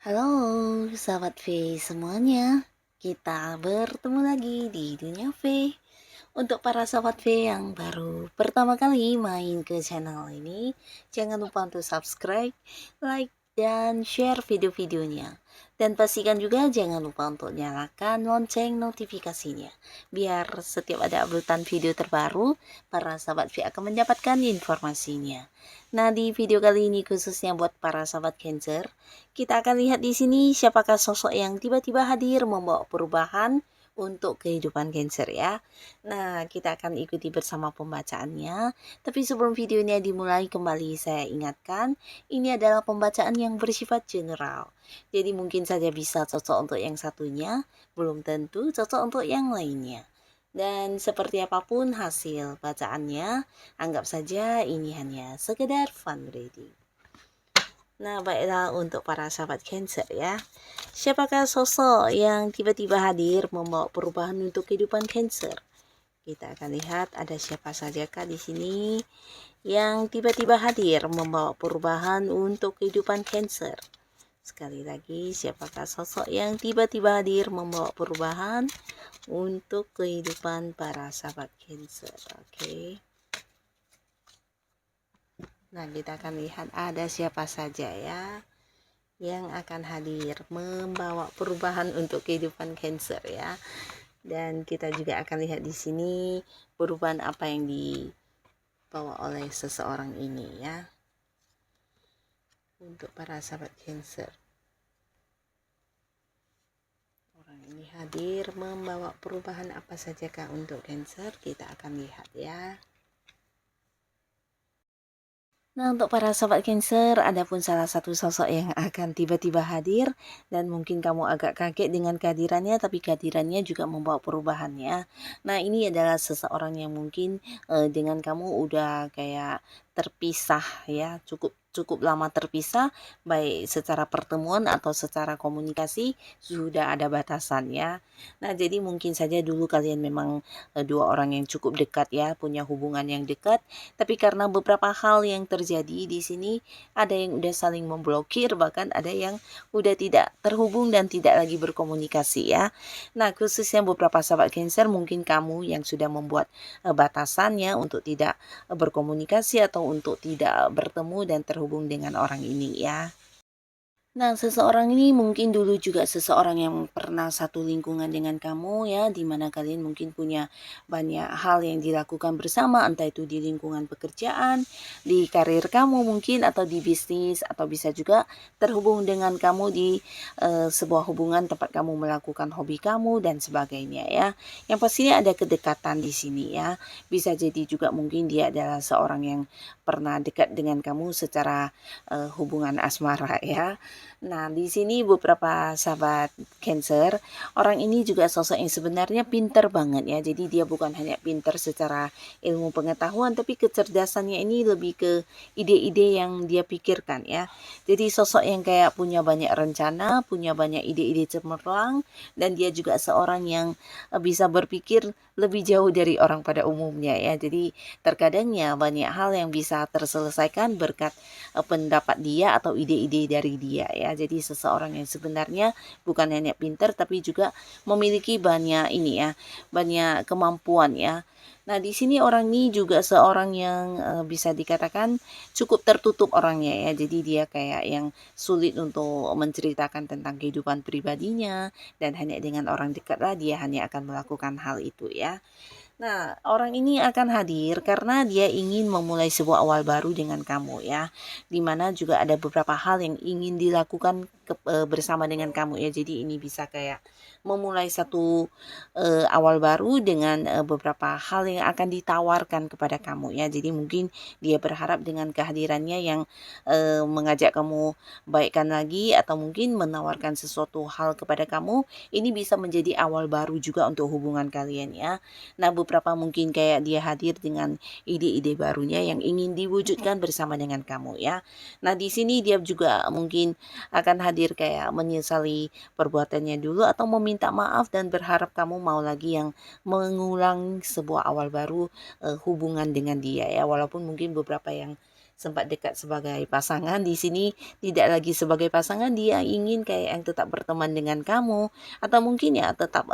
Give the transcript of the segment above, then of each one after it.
Halo, sahabat V semuanya. Kita bertemu lagi di Dunia V. Untuk para sahabat V yang baru pertama kali main ke channel ini, jangan lupa untuk subscribe, like, dan share video-videonya. Dan pastikan juga jangan lupa untuk nyalakan lonceng notifikasinya. Biar setiap ada uploadan video terbaru, para sahabat V akan mendapatkan informasinya. Nah, di video kali ini khususnya buat para sahabat Cancer, kita akan lihat di sini siapakah sosok yang tiba-tiba hadir membawa perubahan untuk kehidupan Cancer ya. Nah, kita akan ikuti bersama pembacaannya. Tapi sebelum videonya dimulai, kembali saya ingatkan, ini adalah pembacaan yang bersifat general. Jadi mungkin saja bisa cocok untuk yang satunya, belum tentu cocok untuk yang lainnya. Dan seperti apapun hasil bacaannya, anggap saja ini hanya sekedar fun reading. Nah, baiklah untuk para sahabat Cancer ya. Siapakah sosok yang tiba-tiba hadir membawa perubahan untuk kehidupan Cancer? Kita akan lihat ada siapa sajakah di sini yang tiba-tiba hadir membawa perubahan untuk kehidupan Cancer. Sekali lagi, siapakah sosok yang tiba-tiba hadir membawa perubahan untuk kehidupan para sahabat Cancer? Oke. Nah, kita akan lihat ada siapa saja ya yang akan hadir membawa perubahan untuk kehidupan Cancer ya. Dan kita juga akan lihat di sini perubahan apa yang dibawa oleh seseorang ini ya. Untuk para sahabat Cancer, orang ini hadir membawa perubahan apa sajakah untuk Cancer? Kita akan lihat ya. Nah, untuk para sahabat Cancer, ada pun salah satu sosok yang akan tiba-tiba hadir dan mungkin kamu agak kaget dengan kehadirannya, tapi kehadirannya juga membawa perubahannya. Nah, ini adalah seseorang yang mungkin dengan kamu udah kayak terpisah ya, cukup lama terpisah, baik secara pertemuan atau secara komunikasi sudah ada batasannya. Nah, jadi mungkin saja dulu kalian memang dua orang yang cukup dekat ya, punya hubungan yang dekat, tapi karena beberapa hal yang terjadi di sini, ada yang udah saling memblokir, bahkan ada yang udah tidak terhubung dan tidak lagi berkomunikasi ya. Nah, khususnya beberapa sahabat Cancer, mungkin kamu yang sudah membuat batasannya untuk tidak berkomunikasi atau untuk tidak bertemu dan terhubung dengan orang ini ya. Nah, seseorang ini mungkin dulu juga seseorang yang pernah satu lingkungan dengan kamu ya, di mana kalian mungkin punya banyak hal yang dilakukan bersama, entah itu di lingkungan pekerjaan, di karir kamu mungkin, atau di bisnis, atau bisa juga terhubung dengan kamu di sebuah hubungan tempat kamu melakukan hobi kamu dan sebagainya ya. Yang pastinya ada kedekatan di sini ya. Bisa jadi juga mungkin dia adalah seorang yang pernah dekat dengan kamu secara hubungan asmara ya. Nah, di sini beberapa sahabat Cancer, orang ini juga sosok yang sebenarnya pinter banget ya. Jadi dia bukan hanya pinter secara ilmu pengetahuan, tapi kecerdasannya ini lebih ke ide-ide yang dia pikirkan ya. Jadi sosok yang kayak punya banyak rencana, punya banyak ide-ide cemerlang, dan dia juga seorang yang bisa berpikir lebih jauh dari orang pada umumnya ya. Jadi terkadangnya banyak hal yang bisa terselesaikan berkat pendapat dia atau ide-ide dari dia ya. Jadi seseorang yang sebenarnya bukan hanya pintar tapi juga memiliki banyak ini ya, banyak kemampuan ya. Nah, di sini orang ini juga seorang yang bisa dikatakan cukup tertutup orangnya ya. Jadi dia kayak yang sulit untuk menceritakan tentang kehidupan pribadinya, dan hanya dengan orang dekat lah dia hanya akan melakukan hal itu ya. Nah, orang ini akan hadir karena dia ingin memulai sebuah awal baru dengan kamu ya. Dimana juga ada beberapa hal yang ingin dilakukan bersama dengan kamu ya. Jadi ini bisa kayak memulai satu awal baru dengan beberapa hal yang akan ditawarkan kepada kamu ya. Jadi mungkin dia berharap dengan kehadirannya yang mengajak kamu baikkan lagi, atau mungkin menawarkan sesuatu hal kepada kamu, ini bisa menjadi awal baru juga untuk hubungan kalian ya. Nah, beberapa mungkin kayak dia hadir dengan ide-ide barunya yang ingin diwujudkan bersama dengan kamu ya. Nah, di sini dia juga mungkin akan hadir kayak menyesali perbuatannya dulu, atau meminta maaf dan berharap kamu mau lagi yang mengulang sebuah awal baru hubungan dengan dia ya. Walaupun mungkin beberapa yang sempat dekat sebagai pasangan, di sini tidak lagi sebagai pasangan, dia ingin kayak yang tetap berteman dengan kamu atau mungkin ya tetap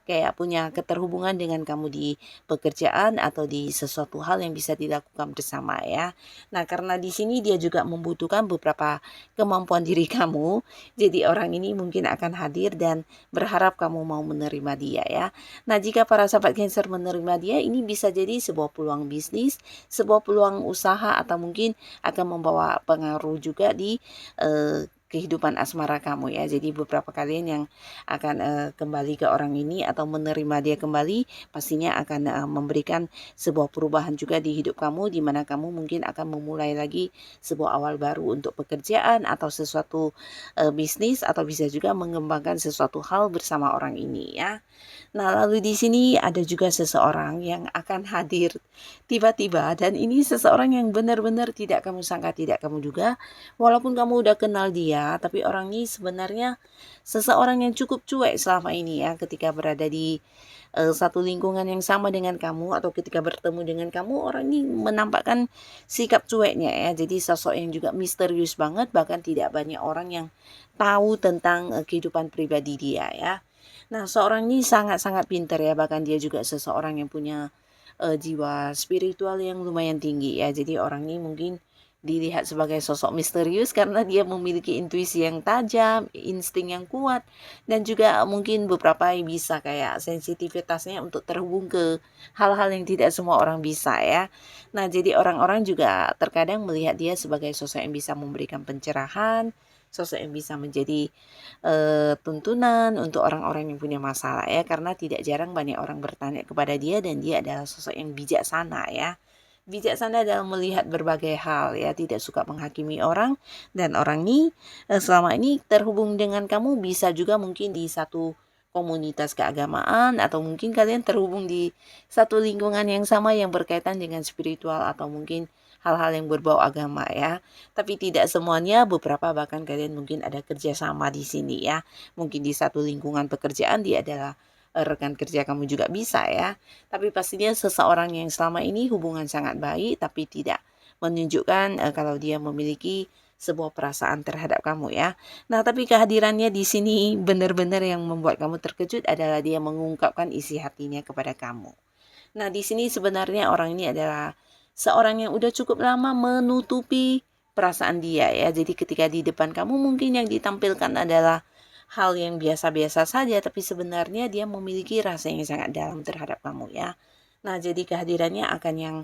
kayak punya keterhubungan dengan kamu di pekerjaan atau di sesuatu hal yang bisa dilakukan bersama ya. Nah, karena di sini dia juga membutuhkan beberapa kemampuan diri kamu, jadi orang ini mungkin akan hadir dan berharap kamu mau menerima dia ya. Nah, jika para sahabat Cancer menerima dia, ini bisa jadi sebuah peluang bisnis, sebuah peluang usaha atau mungkin akan membawa pengaruh juga di kehidupan asmara kamu ya. Jadi beberapa kalian yang akan kembali ke orang ini atau menerima dia kembali pastinya akan memberikan sebuah perubahan juga di hidup kamu, di mana kamu mungkin akan memulai lagi sebuah awal baru untuk pekerjaan atau sesuatu bisnis atau bisa juga mengembangkan sesuatu hal bersama orang ini ya. Nah, lalu di sini ada juga seseorang yang akan hadir tiba-tiba dan ini seseorang yang benar-benar tidak kamu sangka, tidak kamu duga. Walaupun kamu udah kenal dia, tapi orang ini sebenarnya seseorang yang cukup cuek selama ini ya ketika berada di satu lingkungan yang sama dengan kamu atau ketika bertemu dengan kamu, orang ini menampakkan sikap cueknya ya. Jadi sosok yang juga misterius banget, bahkan tidak banyak orang yang tahu tentang kehidupan pribadi dia ya. Nah, seorang ini sangat-sangat pintar ya, bahkan dia juga seseorang yang punya jiwa spiritual yang lumayan tinggi ya. Jadi orang ini mungkin dilihat sebagai sosok misterius karena dia memiliki intuisi yang tajam, insting yang kuat, dan juga mungkin beberapa yang bisa kayak sensitivitasnya untuk terhubung ke hal-hal yang tidak semua orang bisa ya. Nah, jadi orang-orang juga terkadang melihat dia sebagai sosok yang bisa memberikan pencerahan, sosok yang bisa menjadi tuntunan untuk orang-orang yang punya masalah ya, karena tidak jarang banyak orang bertanya kepada dia dan dia adalah sosok yang bijaksana ya. Bijaksana dalam melihat berbagai hal ya, tidak suka menghakimi orang dan orang ini selama ini terhubung dengan kamu bisa juga mungkin di satu komunitas keagamaan atau mungkin kalian terhubung di satu lingkungan yang sama yang berkaitan dengan spiritual atau mungkin hal-hal yang berbau agama ya. Tapi tidak semuanya, beberapa bahkan kalian mungkin ada kerjasama di sini ya. Mungkin di satu lingkungan pekerjaan dia adalah rekan kerja kamu juga bisa ya. Tapi pastinya seseorang yang selama ini hubungan sangat baik tapi tidak menunjukkan kalau dia memiliki sebuah perasaan terhadap kamu ya. Nah, tapi kehadirannya di sini benar-benar yang membuat kamu terkejut adalah dia mengungkapkan isi hatinya kepada kamu. Nah, di sini sebenarnya orang ini adalah seorang yang udah cukup lama menutupi perasaan dia ya. Jadi ketika di depan kamu mungkin yang ditampilkan adalah hal yang biasa-biasa saja, tapi sebenarnya dia memiliki rasa yang sangat dalam terhadap kamu ya. Nah, jadi kehadirannya akan yang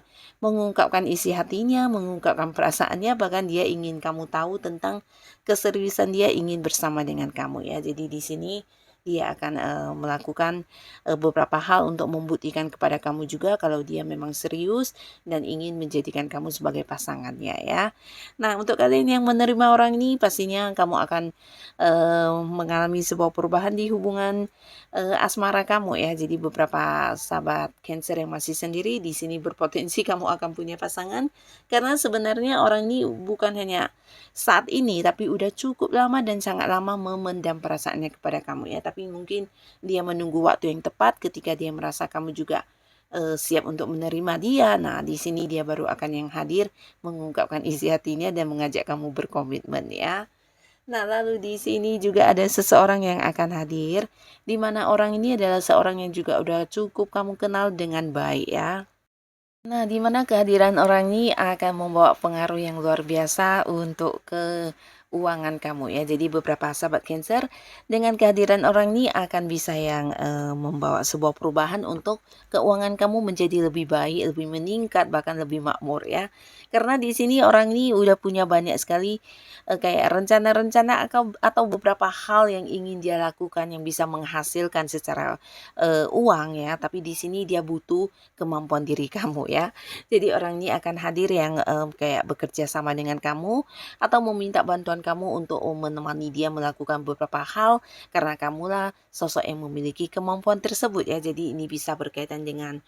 mengungkapkan isi hatinya, mengungkapkan perasaannya, bahkan dia ingin kamu tahu tentang keseriusan dia ingin bersama dengan kamu ya. Jadi di sini dia akan melakukan beberapa hal untuk membuktikan kepada kamu juga kalau dia memang serius dan ingin menjadikan kamu sebagai pasangannya ya. Nah, untuk kalian yang menerima orang ini pastinya kamu akan mengalami sebuah perubahan di hubungan asmara kamu ya. Jadi beberapa sahabat Cancer yang masih sendiri di sini berpotensi kamu akan punya pasangan karena sebenarnya orang ini bukan hanya saat ini tapi udah cukup lama dan sangat lama memendam perasaannya kepada kamu ya. Tapi mungkin dia menunggu waktu yang tepat ketika dia merasa kamu juga siap untuk menerima dia. Nah, di sini dia baru akan yang hadir mengungkapkan isi hatinya dan mengajak kamu berkomitmen ya. Nah, lalu di sini juga ada seseorang yang akan hadir, di mana orang ini adalah seorang yang juga udah cukup kamu kenal dengan baik ya. Nah, di mana kehadiran orang ini akan membawa pengaruh yang luar biasa untuk keuangan kamu ya. Jadi beberapa sahabat Cancer dengan kehadiran orang ini akan bisa yang membawa sebuah perubahan untuk keuangan kamu menjadi lebih baik, lebih meningkat, bahkan lebih makmur ya. Karena di sini orang ini udah punya banyak sekali kayak rencana-rencana atau beberapa hal yang ingin dia lakukan yang bisa menghasilkan secara uang ya. Tapi di sini dia butuh kemampuan diri kamu ya. Jadi orang ini akan hadir yang kayak bekerja sama dengan kamu atau meminta bantuan kamu untuk menemani dia melakukan beberapa hal karena kamulah sosok yang memiliki kemampuan tersebut ya. Jadi ini bisa berkaitan dengan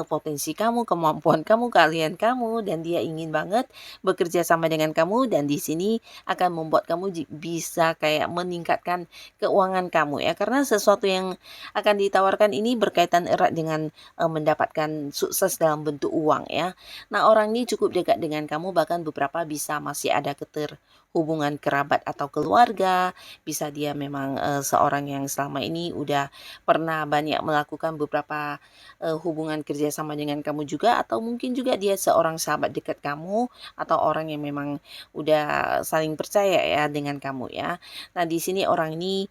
potensi kamu, kemampuan kamu, keahlian kamu dan dia ingin banget bekerja sama dengan kamu dan di sini akan membuat kamu bisa kayak meningkatkan keuangan kamu ya. Karena sesuatu yang akan ditawarkan ini berkaitan erat dengan mendapatkan sukses dalam bentuk uang ya. Nah, orang ini cukup dekat dengan kamu bahkan beberapa bisa masih ada keterhubungan kerabat atau keluarga, bisa dia memang seorang yang selama ini udah pernah banyak melakukan beberapa hubungan kerjasama dengan kamu juga atau mungkin juga dia seorang sahabat dekat kamu atau orang yang memang udah saling percaya ya dengan kamu ya. Nah, di sini orang ini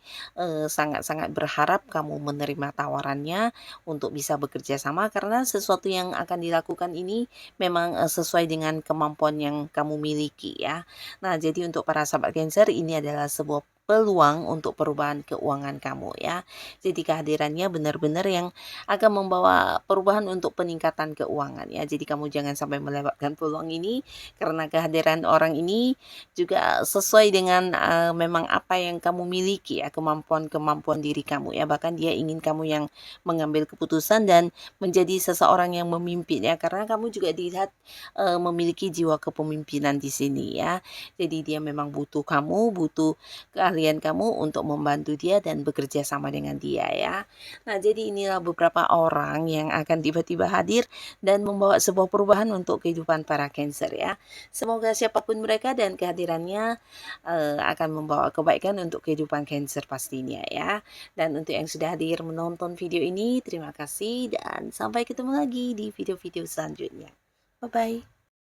sangat-sangat berharap kamu menerima tawarannya untuk bisa bekerja sama karena sesuatu yang akan dilakukan ini memang sesuai dengan kemampuan yang kamu miliki ya. Nah, jadi untuk para sahabat Cancer ini adalah sebuah peluang untuk perubahan keuangan kamu ya. Jadi kehadirannya benar-benar yang akan membawa perubahan untuk peningkatan keuangan ya. Jadi kamu jangan sampai melewatkan peluang ini karena kehadiran orang ini juga sesuai dengan memang apa yang kamu miliki ya, kemampuan-kemampuan diri kamu ya. Bahkan dia ingin kamu yang mengambil keputusan dan menjadi seseorang yang memimpin ya karena kamu juga dilihat memiliki jiwa kepemimpinan di sini ya. Jadi dia memang butuh kamu, butuh keahlian kamu untuk membantu dia dan bekerja sama dengan dia ya. Nah, jadi inilah beberapa orang yang akan tiba-tiba hadir dan membawa sebuah perubahan untuk kehidupan para Cancer ya. Semoga siapapun mereka dan kehadirannya akan membawa kebaikan untuk kehidupan Cancer pastinya ya. Dan untuk yang sudah hadir menonton video ini, terima kasih dan sampai ketemu lagi di video-video selanjutnya. Bye-bye.